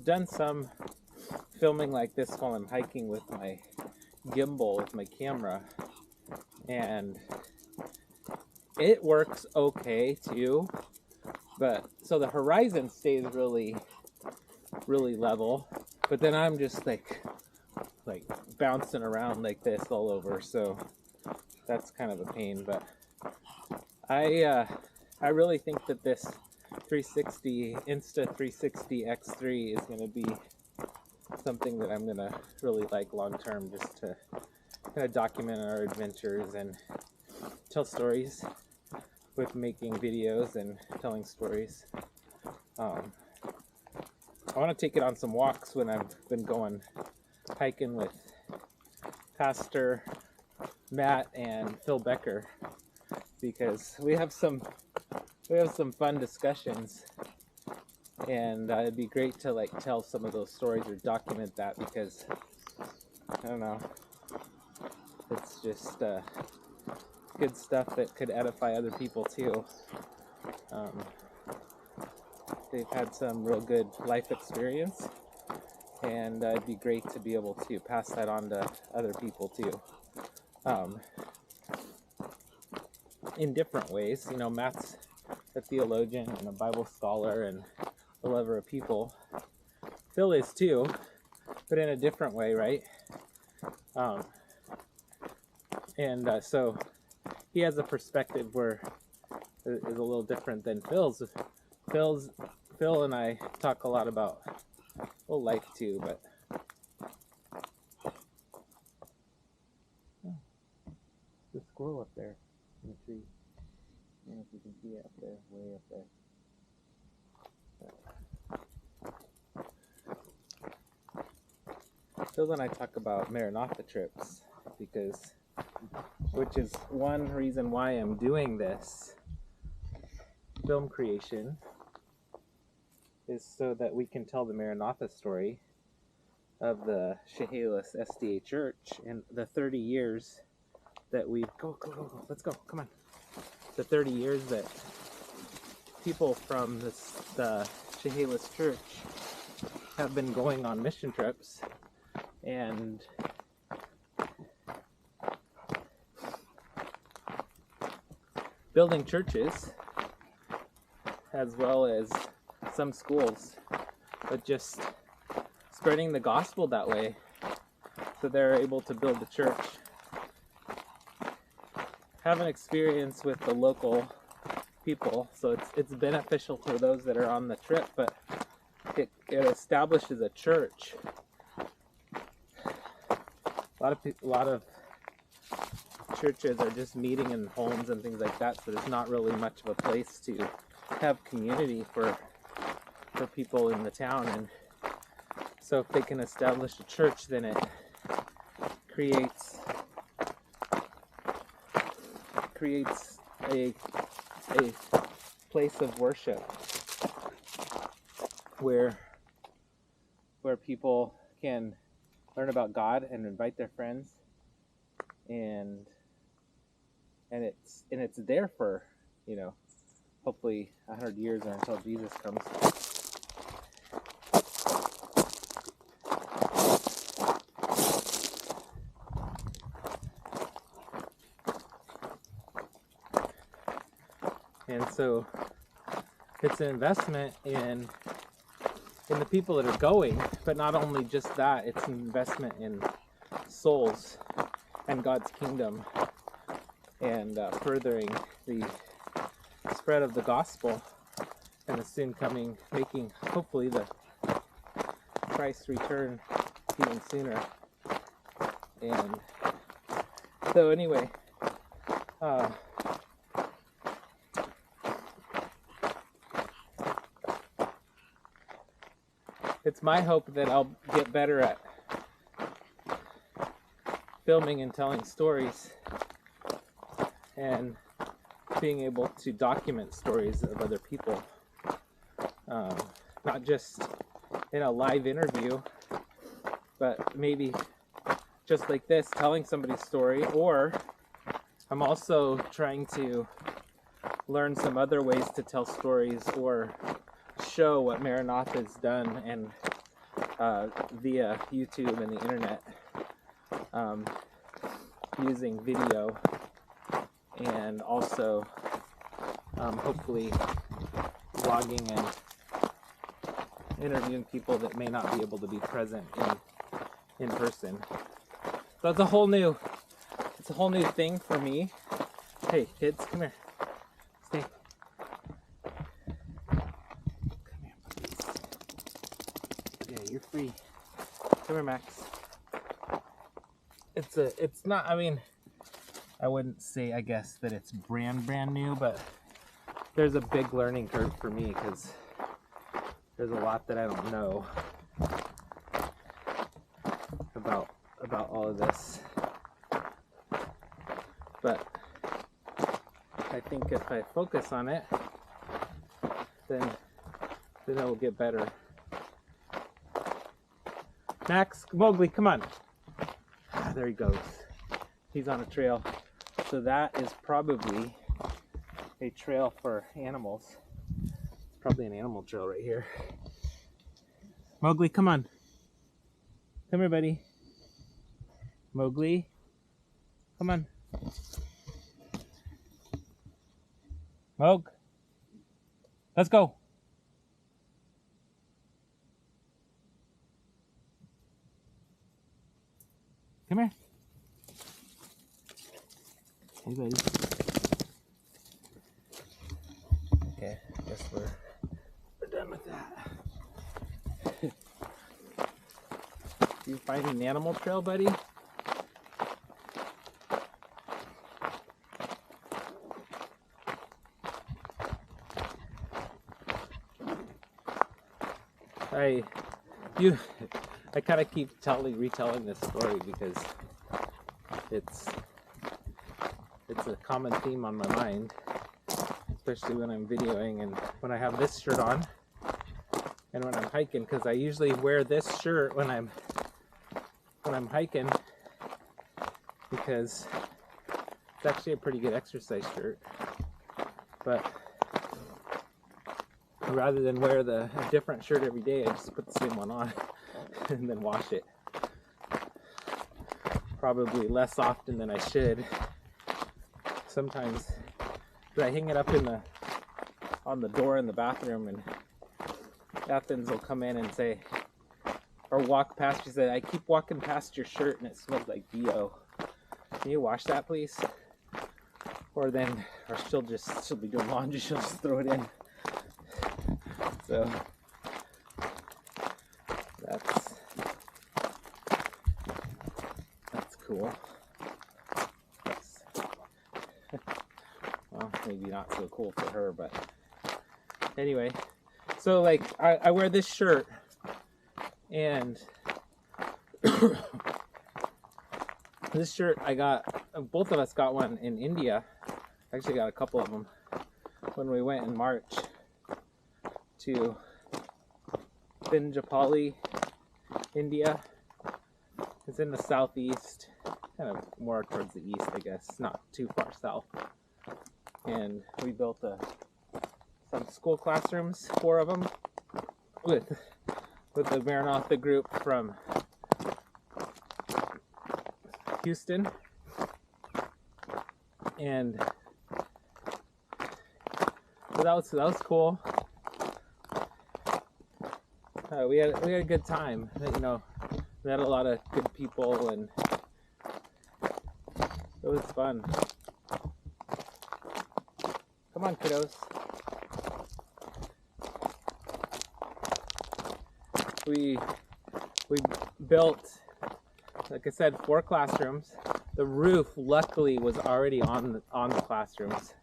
done some filming like this while I'm hiking with my gimbal, with my camera, and it works okay too, but so the horizon stays really level, but then I'm just like bouncing around like this all over, so that's kind of a pain. But I really think that this 360 Insta 360 X3 is going to be something that I'm going to really like long term, just to kind of document our adventures and tell stories with making videos and telling stories. I want to take it on some walks when I've been going hiking with Pastor Matt and Phil Becker, because we have some fun discussions, and it'd be great to like tell some of those stories or document that, because I don't know, it's just good stuff that could edify other people too. They've had some real good life experience, and it'd be great to be able to pass that on to other people too, in different ways. You know, Matt's a theologian and a Bible scholar and a lover of people. Phil is too, but in a different way, right? So he has a perspective where is a little different than Phil's. Phil and I talk a lot about life too, but the squirrel up there in the tree. I don't know if you can see it up there, way up there. Phil and I talk about Maranatha trips, which is one reason why I'm doing this film creation, is so that we can tell the Maranatha story of the Chehalis SDA Church and the 30 years that we've let's go, come on. The 30 years that people from the Chehalis Church have been going on mission trips and building churches, as well as some schools, but just spreading the gospel that way, so they're able to build the church, have an experience with the local people. So it's beneficial for those that are on the trip, but it establishes a church. A lot of churches are just meeting in homes and things like that, so there's not really much of a place to have community for people in the town. And so if they can establish a church, then it creates a place of worship where people can learn about God and invite their friends, and it's there for, you know, hopefully 100 years or until Jesus comes. And so it's an investment in the people that are going, but not only just that, it's an investment in souls and God's kingdom, and furthering the spread of the gospel, and the soon coming, making hopefully the Christ's return even sooner. And so anyway, it's my hope that I'll get better at filming and telling stories, and being able to document stories of other people, not just in a live interview, but maybe just like this, telling somebody's story. Or I'm also trying to learn some other ways to tell stories, or show what Maranatha has done, and via YouTube and the internet, using video, and also hopefully vlogging and interviewing people that may not be able to be present in person. So it's a whole new thing for me. Hey kids, come here. Stay. Come here, puppies. Yeah, you're free. Come here, Max. It's not, I mean, I wouldn't say, I guess, that it's brand new, but there's a big learning curve for me because there's a lot that I don't know about all of this. But I think if I focus on it, then it will get better. Max, Mowgli, come on. There he goes. He's on a trail. So that is probably a trail for animals. It's probably an animal trail right here. Mowgli, come on. Come here, buddy. Mowgli, come on. Mowg, let's go. Come here. Hey, buddy. Okay, I guess we're done with that. You finding an animal trail, buddy? I kind of keep retelling this story because it's a common theme on my mind, especially when I'm videoing and when I have this shirt on and when I'm hiking, because I usually wear this shirt when I'm hiking because it's actually a pretty good exercise shirt. But rather than wear a different shirt every day, I just put the same one on and then wash it. Probably less often than I should. Sometimes, but I hang it up on the door in the bathroom, and Athens will come in and say, or walk past. She said, "I keep walking past your shirt and it smells like BO. Can you wash that, please?" Or she'll be doing laundry. She'll just throw it in. So that's cool. Well, maybe not so cool for her, but anyway. So like I wear this shirt, and this shirt I got, both of us got one in India. Actually got a couple of them when we went in March to Chehalis, India. It's in the southeast, kind of more towards the east, I guess, not too far south. And we built some school classrooms, 4 of them, with the Maranatha group from Houston. And so that was cool. We had a good time. You know, we had a lot of good people, and it was fun. Come on, kiddos. We built, like I said, 4 classrooms. The roof, luckily, was already on the classrooms.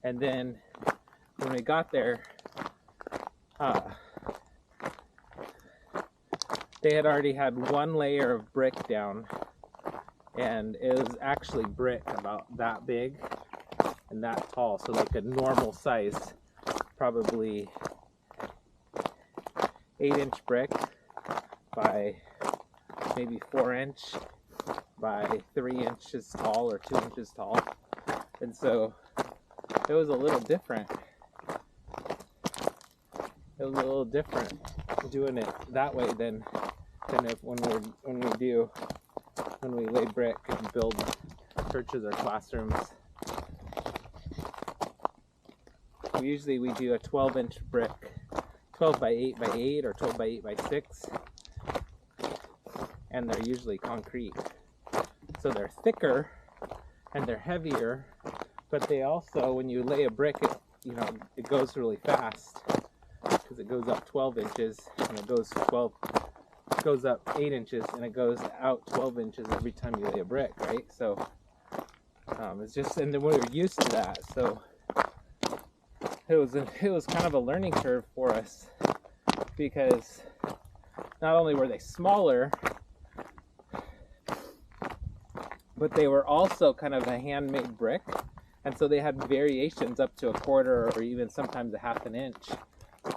And then when we got there, they had already had 1 layer of brick down, and it was actually brick about that big and that tall, so like a normal size, probably 8-inch brick by maybe 4-inch by 3 inches tall or 2 inches tall. And so it was a little different. doing it that way than if when we lay brick and build churches or classrooms. Usually we do a 12-inch brick, 12 by 8 by 8 or 12 by 8 by 6, and they're usually concrete. So they're thicker and they're heavier, but they also, when you lay a brick, it goes really fast because it goes up 12 inches and it goes up 8 inches and it goes out 12 inches every time you lay a brick, right? So it's just, and then we're used to that, so it was kind of a learning curve for us, because not only were they smaller, but they were also kind of a handmade brick, and so they had variations up to a quarter or even sometimes a half an inch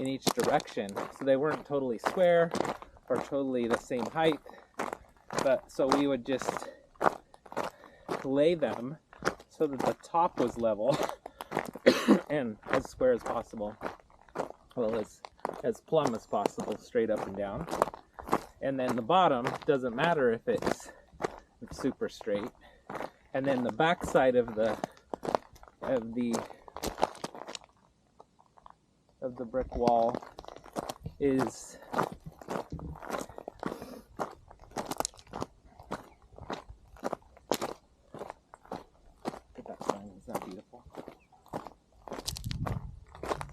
in each direction. So they weren't totally square or totally the same height, but so we would just lay them so that the top was level and as square as possible, well, as plumb as possible, straight up and down. And then the bottom doesn't matter if it's super straight. And then the back side of the brick wall is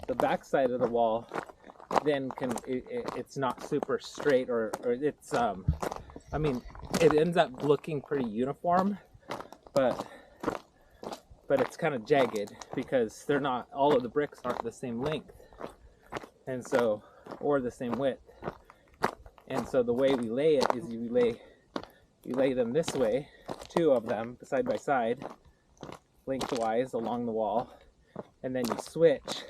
the back side of the wall then it's not super straight, or it's I mean, it ends up looking pretty uniform, but it's kind of jagged because they're not, all of the bricks aren't the same length, and so, or the same width. And so the way we lay it is you lay them this way, two of them side by side, lengthwise along the wall, and then you switch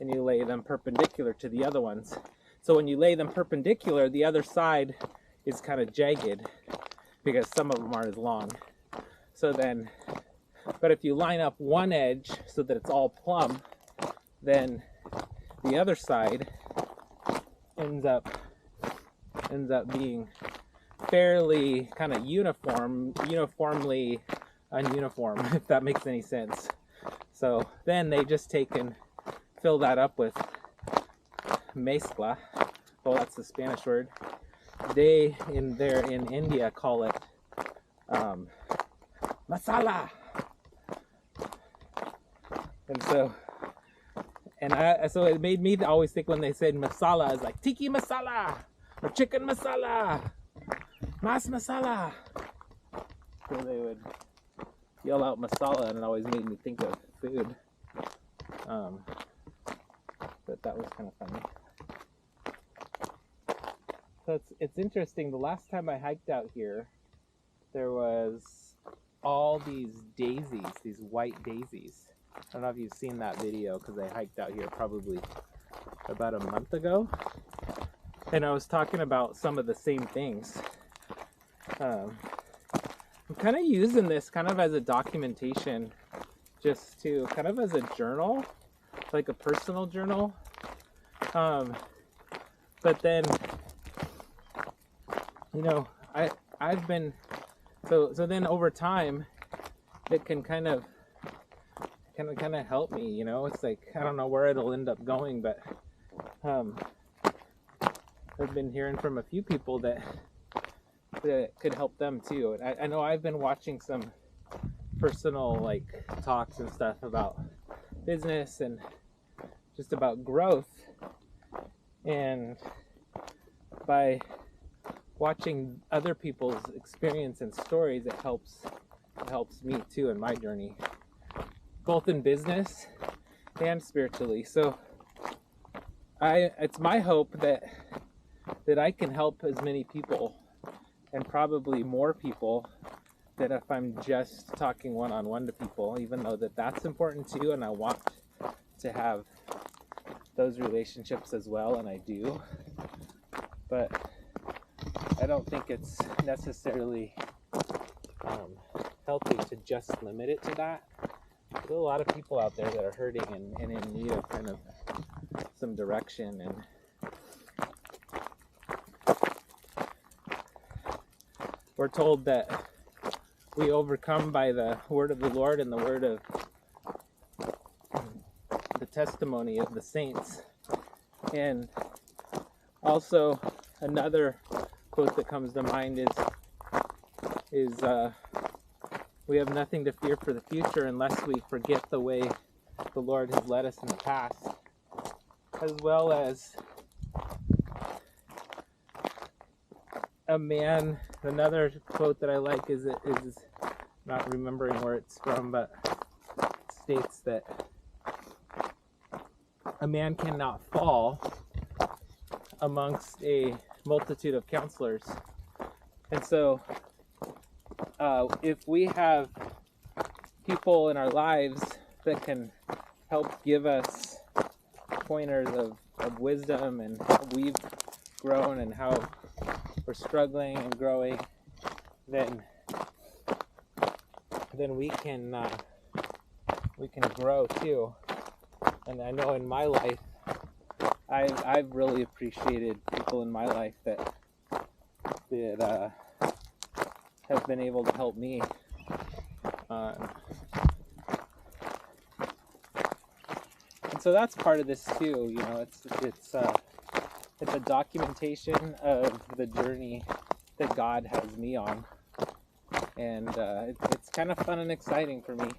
and you lay them perpendicular to the other ones. So when you lay them perpendicular, the other side is kind of jagged because some of them aren't as long. So then, but if you line up one edge so that it's all plumb, then the other side ends up being fairly kind of uniformly ununiform, if that makes any sense. So then they just take and fill that up with mezcla. Well, that's the Spanish word. They in India call it masala. And so it made me always think when they said masala, it's like tiki masala or chicken masala, mas masala. So they would yell out masala, and it always made me think of food. But that was kind of funny. So it's interesting. The last time I hiked out here, there was all these daisies, these white daisies. I don't know if you've seen that video, because I hiked out here probably about a month ago, and I was talking about some of the same things. I'm kind of using this kind of as a documentation, just to kind of as a journal, like a personal journal. But then, you know, I've been, so then over time, it can kind of help me, you know. It's like, I don't know where it'll end up going, but I've been hearing from a few people that could help them too. And I know I've been watching some personal like talks and stuff about business and just about growth, and by watching other people's experience and stories, it helps me too in my journey, both in business and spiritually. So it's my hope that I can help as many people, and probably more people, than if I'm just talking one-on-one to people, even though that's important too, and I want to have those relationships as well, and I do. But I don't think it's necessarily healthy to just limit it to that. There's a lot of people out there that are hurting and in need of kind of some direction, we're told that we overcome by the word of the Lord and the word of the testimony of the saints. And also another quote that comes to mind is we have nothing to fear for the future unless we forget the way the Lord has led us in the past. As well as another quote that I like is not remembering where it's from, but it states that a man cannot fall amongst a multitude of counselors. And so if we have people in our lives that can help give us pointers of wisdom and how we've grown and how we're struggling and growing, then we can grow too. And I know in my life, I've really appreciated people in my life that have been able to help me. And so that's part of this too. You know, it's a documentation of the journey that God has me on, and it's kind of fun and exciting for me.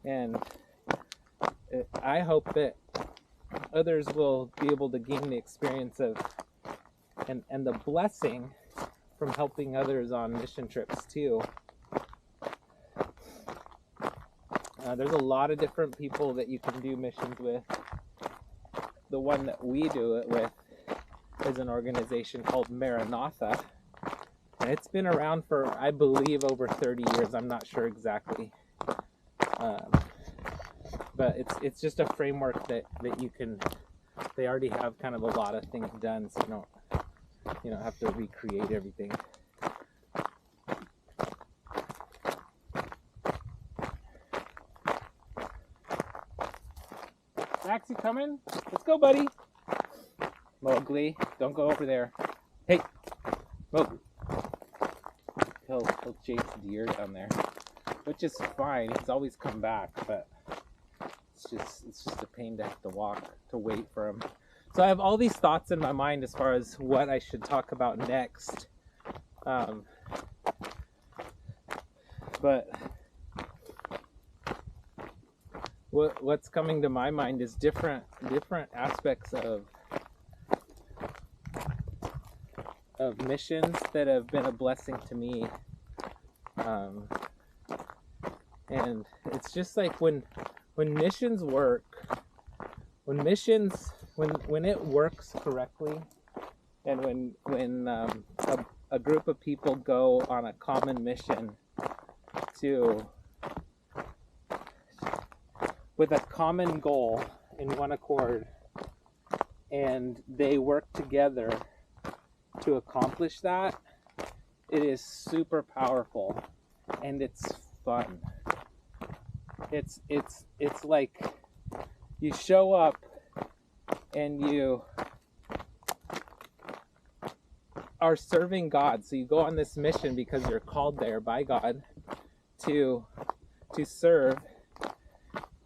And I hope that others will be able to gain the experience of and the blessing from helping others on mission trips too. There's a lot of different people that you can do missions with. The one that we do it with is an organization called Maranatha. And it's been around for, I believe, over 30 years. I'm not sure exactly. But it's just a framework that you can, they already have kind of a lot of things done, so you don't have to recreate everything. Max, you coming? Let's go, buddy. Mowgli, don't go over there. Hey, Mowgli. He'll chase deer down there, which is fine. He's always come back, but it's just a pain to have to wait for him. So I have all these thoughts in my mind as far as what I should talk about next. But what's coming to my mind is different aspects of missions that have been a blessing to me. And it's just like when missions work, when it works correctly, and when a group of people go on a common mission with a common goal in one accord, and they work together to accomplish that, it is super powerful and it's fun. It's like you show up and you are serving God. So you go on this mission because you're called there by God to serve,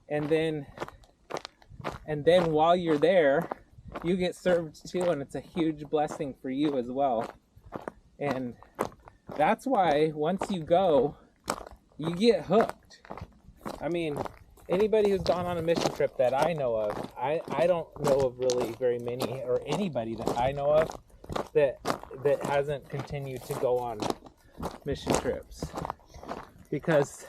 and then while you're there, you get served too, and it's a huge blessing for you as well. And that's why once you go, you get hooked. I mean, anybody who's gone on a mission trip that I know of, I don't know of really very many, or anybody that I know of that hasn't continued to go on mission trips, because